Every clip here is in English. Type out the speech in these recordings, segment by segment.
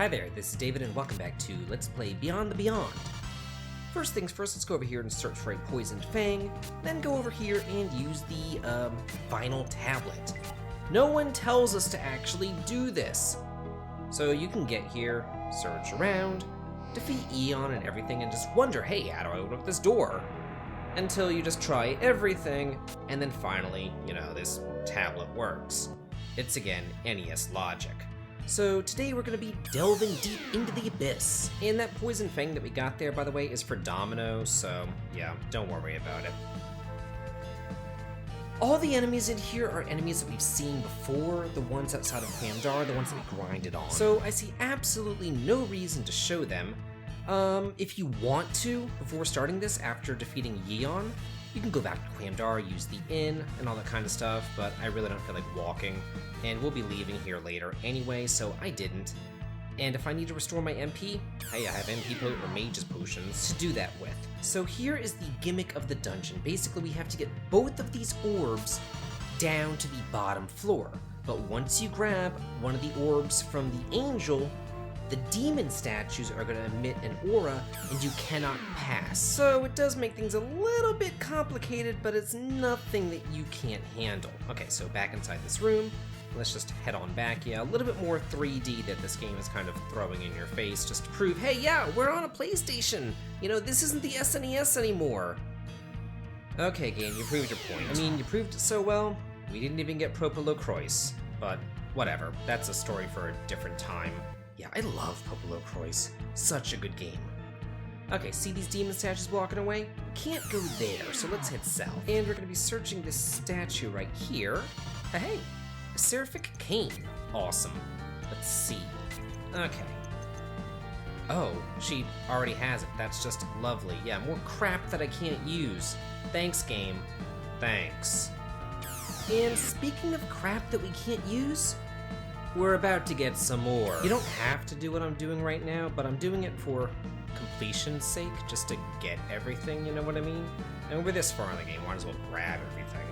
Hi there, this is David and welcome back to Let's Play Beyond the Beyond. First things first, let's go over here and search for a Poisoned Fang, then go over here and use the Vinyl Tablet. No one tells us to actually do this. So you can get here, search around, defeat Eon and everything, and just wonder, hey, how do I open up this door? Until you just try everything, and then finally, this tablet works. It's again, NES logic. So today we're going to be delving deep into the abyss. And that poison fang that we got there, by the way, is for Domino, so yeah, don't worry about it. All the enemies in here are enemies that we've seen before, the ones outside of Quamdar, the ones that we grinded on. So I see absolutely no reason to show them. If you want to, before starting this, after defeating Eon, you can go back to Quamdar, use the inn, and all that kind of stuff, but I really don't feel like walking, and we'll be leaving here later anyway, so I didn't. And if I need to restore my MP, hey, I have MP or Mage's Potions to do that with. So here is the gimmick of the dungeon. Basically, we have to get both of these orbs down to the bottom floor, but once you grab one of the orbs from the angel, the demon statues are going to emit an aura, and you cannot pass. So it does make things a little bit complicated, but it's nothing that you can't handle. Okay, so back inside this room, let's just head on back. Yeah, a little bit more 3D that this game is kind of throwing in your face, just to prove, hey, yeah, we're on a PlayStation. This isn't the SNES anymore. Okay, game, you proved your point. I mean, you proved it so well, we didn't even get Popolo Croix, but whatever, that's a story for a different time. Yeah, I love Popolo Croix. Such a good game. Okay, see these demon statues walking away? Can't go there, so let's head south. And we're going to be searching this statue right here. Hey, a Seraphic Cane. Awesome. Let's see. Okay. Oh, she already has it. That's just lovely. Yeah, more crap that I can't use. Thanks, game. Thanks. And speaking of crap that we can't use, we're about to get some more. You don't have to do what I'm doing right now, but I'm doing it for completion's sake, just to get everything, you know what I mean? And we're this far in the game, might as well grab everything.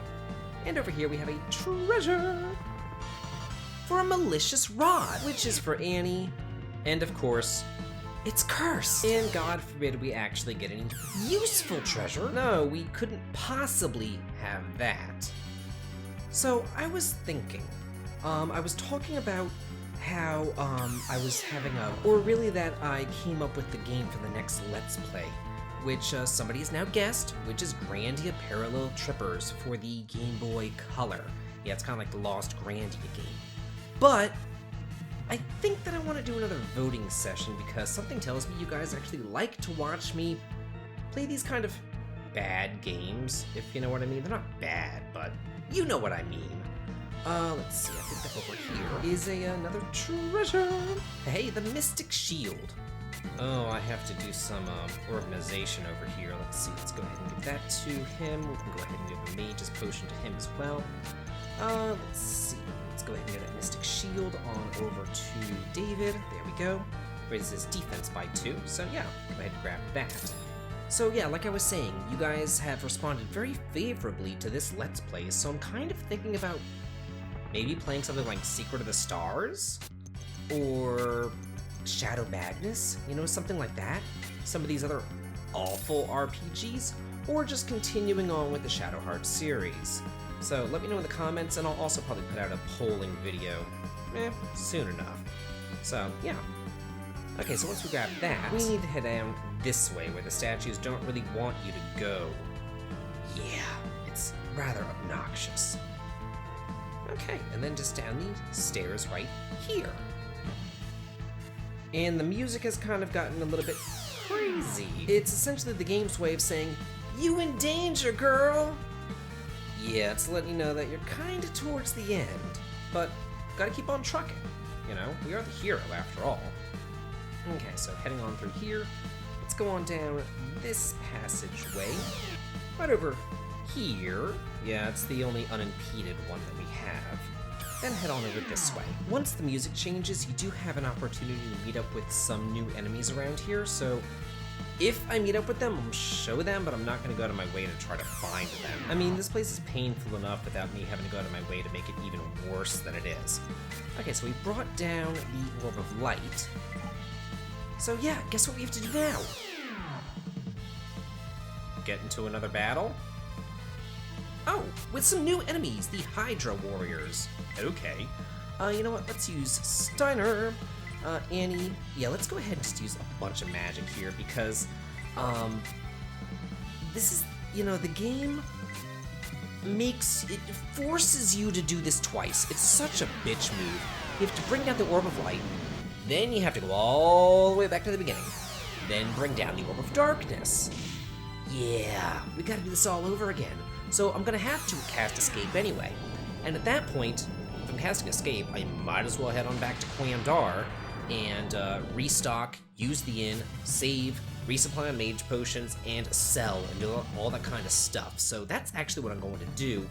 And over here we have a treasure for a malicious rod, which is for Annie, and of course, it's cursed. And God forbid we actually get any useful treasure. No, we couldn't possibly have that. So I was thinking, I was talking about how, I was having that I came up with the game for the next Let's Play, which, somebody has now guessed, which is Grandia Parallel Trippers for the Game Boy Color. Yeah, it's kind of like the Lost Grandia game. But, I think that I want to do another voting session because something tells me you guys actually like to watch me play these kind of bad games, if you know what I mean. They're not bad, but you know what I mean. Let's see, I think that over here is another treasure. Hey, the Mystic Shield. Oh, I have to do some organization over here. Let's see, let's go ahead and give that to him. We can go ahead and give a Mage's Potion to him as well. Let's see, let's go ahead and get that Mystic Shield on over to David. There we go. Raises his defense by 2, so yeah, go ahead and grab that. So yeah, like I was saying, you guys have responded very favorably to this Let's Play, so I'm kind of thinking about maybe playing something like Secret of the Stars? Or Shadow Magnus? Something like that? Some of these other awful RPGs? Or just continuing on with the Shadow Heart series? So let me know in the comments, and I'll also probably put out a polling video soon enough. So yeah. Okay, so once we grab that, we need to head down this way where the statues don't really want you to go. Yeah, it's rather obnoxious. Okay, and then just down the stairs right here. And the music has kind of gotten a little bit crazy. It's essentially the game's way of saying, you in danger, girl! Yeah, it's letting you know that you're kind of towards the end, but gotta keep on trucking. We are the hero after all. Okay, so heading on through here, let's go on down this passageway, right over here. Yeah, it's the only unimpeded one that we have. Then head on over this way. Once the music changes, you do have an opportunity to meet up with some new enemies around here, so if I meet up with them, I'll show them, but I'm not going to go out of my way to try to find them. I mean, this place is painful enough without me having to go out of my way to make it even worse than it is. Okay, so we brought down the Orb of Light, So yeah, guess what we have to do now? Get into another battle? Oh, with some new enemies, the Hydra Warriors. Okay. You know what, let's use Steiner, Annie. Yeah, let's go ahead and just use a bunch of magic here because, this is, the game it forces you to do this twice. It's such a bitch move. You have to bring down the Orb of Light, then you have to go all the way back to the beginning, then bring down the Orb of Darkness. Yeah, we gotta do this all over again. So I'm gonna have to cast Escape anyway. And at that point, if I'm casting Escape, I might as well head on back to Quandar and restock, use the inn, save, resupply on mage potions, and sell, and do all that kind of stuff. So that's actually what I'm going to do.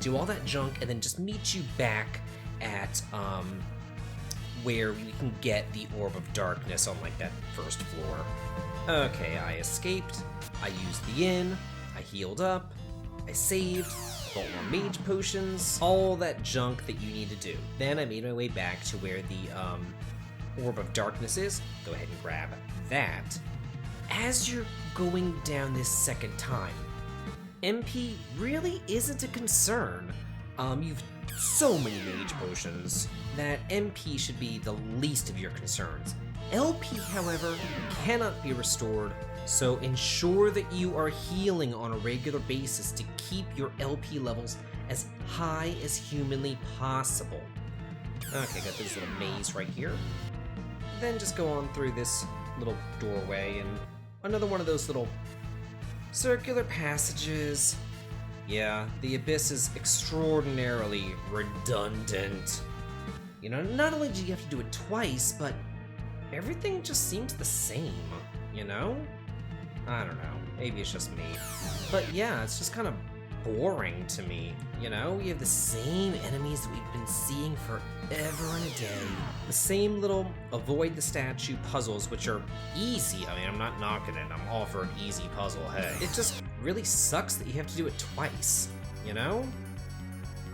Do all that junk, and then just meet you back at where we can get the Orb of Darkness on like that first floor. Okay, I escaped, I used the inn, I healed up, I saved, bought more mage potions, all that junk that you need to do. Then I made my way back to where the Orb of Darkness is. Go ahead and grab that. As you're going down this second time, MP really isn't a concern. You've so many mage potions that MP should be the least of your concerns. LP, however, cannot be restored, so ensure that you are healing on a regular basis to keep your LP levels as high as humanly possible. Okay, got this little maze right here. Then just go on through this little doorway and another one of those little circular passages. Yeah, the Abyss is extraordinarily redundant. Not only do you have to do it twice, but everything just seems the same, I don't know, maybe it's just me. But yeah, it's just kind of boring to me, We have the same enemies that we've been seeing forever and a day. The same little avoid the statue puzzles, which are easy. I mean, I'm not knocking it, I'm all for an easy puzzle, hey. It just really sucks that you have to do it twice,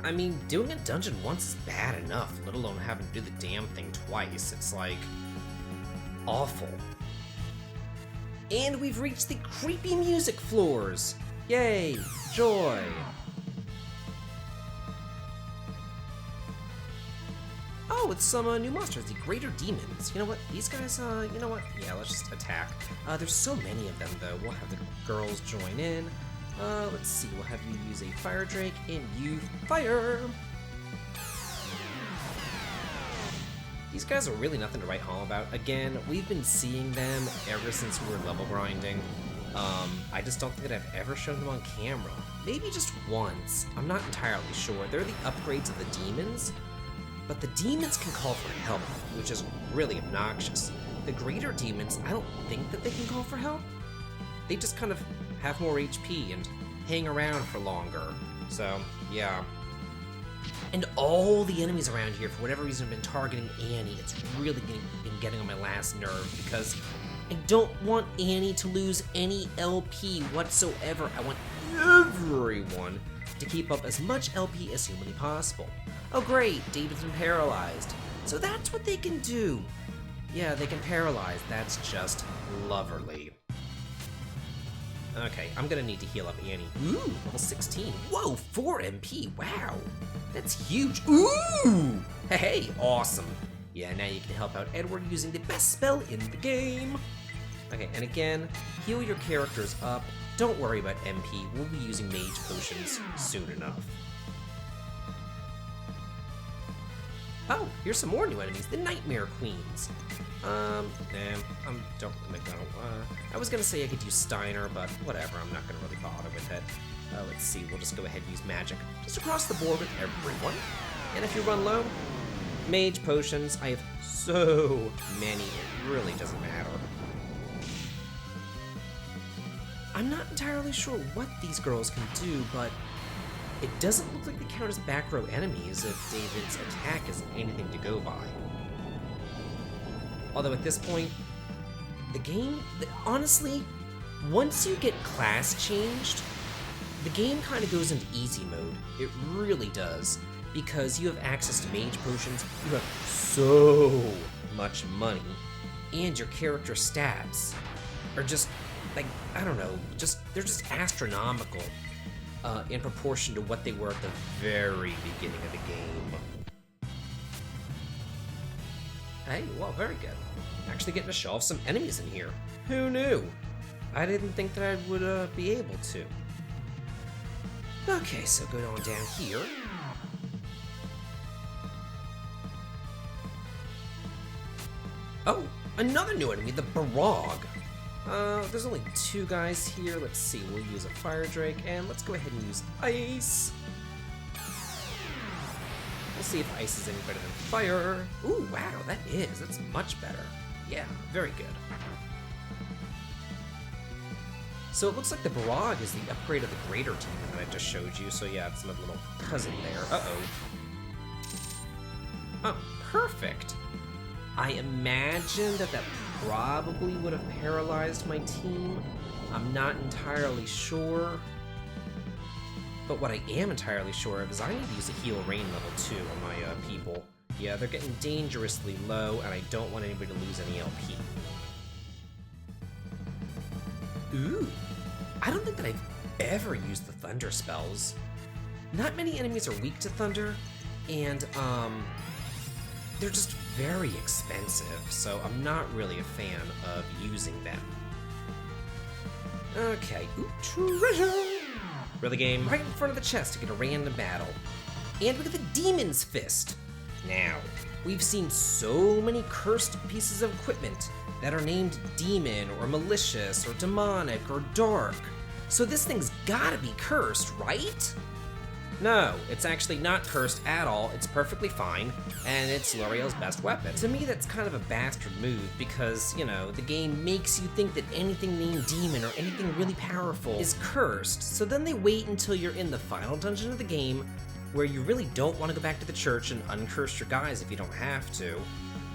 I mean, doing a dungeon once is bad enough, let alone having to do the damn thing twice. It's like awful. And we've reached the creepy music floors. Yay, joy. Oh, it's some new monsters, the Greater Demons. You know what? These guys, Yeah, let's just attack. There's so many of them, though. We'll have the girls join in. Let's see. We'll have you use a Fire Drake, and you fire. These guys are really nothing to write home about. Again, we've been seeing them ever since we were level grinding. I just don't think that I've ever shown them on camera. Maybe just once. I'm not entirely sure. They're the upgrades of the demons. But the demons can call for help, which is really obnoxious. The Greater Demons, I don't think that they can call for help. They just kind of have more HP and hang around for longer. So, yeah. And all the enemies around here, for whatever reason, have been targeting Annie. It's really been getting on my last nerve because I don't want Annie to lose any LP whatsoever. I want everyone to keep up as much LP as humanly possible. Oh great, David's been paralyzed. So that's what they can do. Yeah, they can paralyze. That's just loverly. Okay, I'm gonna need to heal up Annie. Ooh, level 16. Whoa, 4 MP. Wow, that's huge. Ooh, hey, awesome. Yeah, now you can help out Edward using the best spell in the game. Okay, and again, heal your characters up. Don't worry about MP. We'll be using mage potions soon enough. Oh, here's some more new enemies, the Nightmare Queens. I was gonna say I could use Steiner, but whatever, I'm not gonna really bother with it. Let's see, we'll just go ahead and use magic just across the board with everyone. And if you run low, mage potions, I have so many, it really doesn't matter. I'm not entirely sure what these girls can do, but it doesn't look like they count as back row enemies if David's attack isn't anything to go by. Although at this point, the game, honestly, once you get class changed, the game kind of goes into easy mode. It really does, because you have access to mage potions, you have so much money, and your character stats are just, like, I don't know, they're just astronomical in proportion to what they were at the very beginning of the game. Hey, well, very good. Actually getting to show off some enemies in here. Who knew? I didn't think that I would be able to. Okay, so go on down here. Oh, another new enemy, the Barog. There's only 2 guys here. Let's see, we'll use a Fire Drake, and let's go ahead and use Ice. We'll see if Ice is any better than Fire. Ooh, wow, that's much better. Yeah, very good. So it looks like the Barog is the upgrade of the Greater Demon that I just showed you, so yeah, it's my little cousin there. Uh-oh. Oh, perfect. I imagine that probably would have paralyzed my team. I'm not entirely sure. But what I am entirely sure of is I need to use a Heal Rain level 2 on my people. Yeah, they're getting dangerously low, and I don't want anybody to lose any LP. Ooh, I don't think that I've ever used the Thunder spells. Not many enemies are weak to Thunder, and they're just very expensive, so I'm not really a fan of using them. Okay, ooh, treasure! Really, game, right in front of the chest to get a random battle. And we get the Demon's Fist. Now, we've seen so many cursed pieces of equipment that are named demon or malicious or demonic or dark. So this thing's gotta be cursed, right? No, it's actually not cursed at all. It's perfectly fine, and it's L'Oreal's best weapon. To me, that's kind of a bastard move because, you know, the game makes you think that anything named demon or anything really powerful is cursed, so then they wait until you're in the final dungeon of the game where you really don't want to go back to the church and uncurse your guys if you don't have to.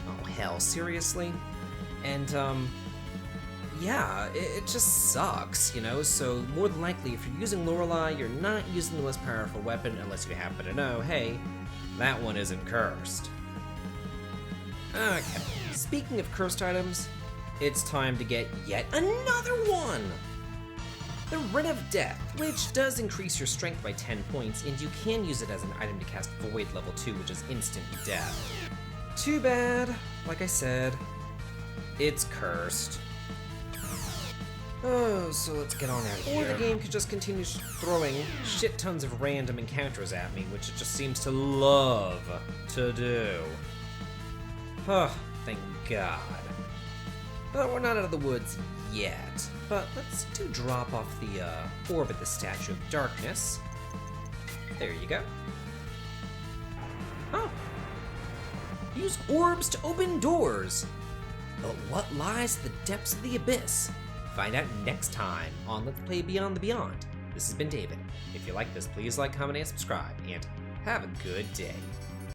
Oh, hell, seriously? And, yeah, it just sucks, you know, so more than likely, if you're using Lorelei, you're not using the most powerful weapon unless you happen to know, hey, that one isn't cursed. Okay, speaking of cursed items, it's time to get yet another one! The Ring of Death, which does increase your strength by 10 points, and you can use it as an item to cast Void level 2, which is instant death. Too bad, like I said, it's cursed. Oh, so let's get on out of here. Or the game could just continue throwing shit tons of random encounters at me, which it just seems to love to do. Oh, thank God. But we're not out of the woods yet. But let's do drop off the orb at the Statue of Darkness. There you go. Oh. Use orbs to open doors. But what lies at the depths of the abyss? Find out next time on Let's Play Beyond the Beyond. This has been David. If you like this, please like, comment, and subscribe, and have a good day.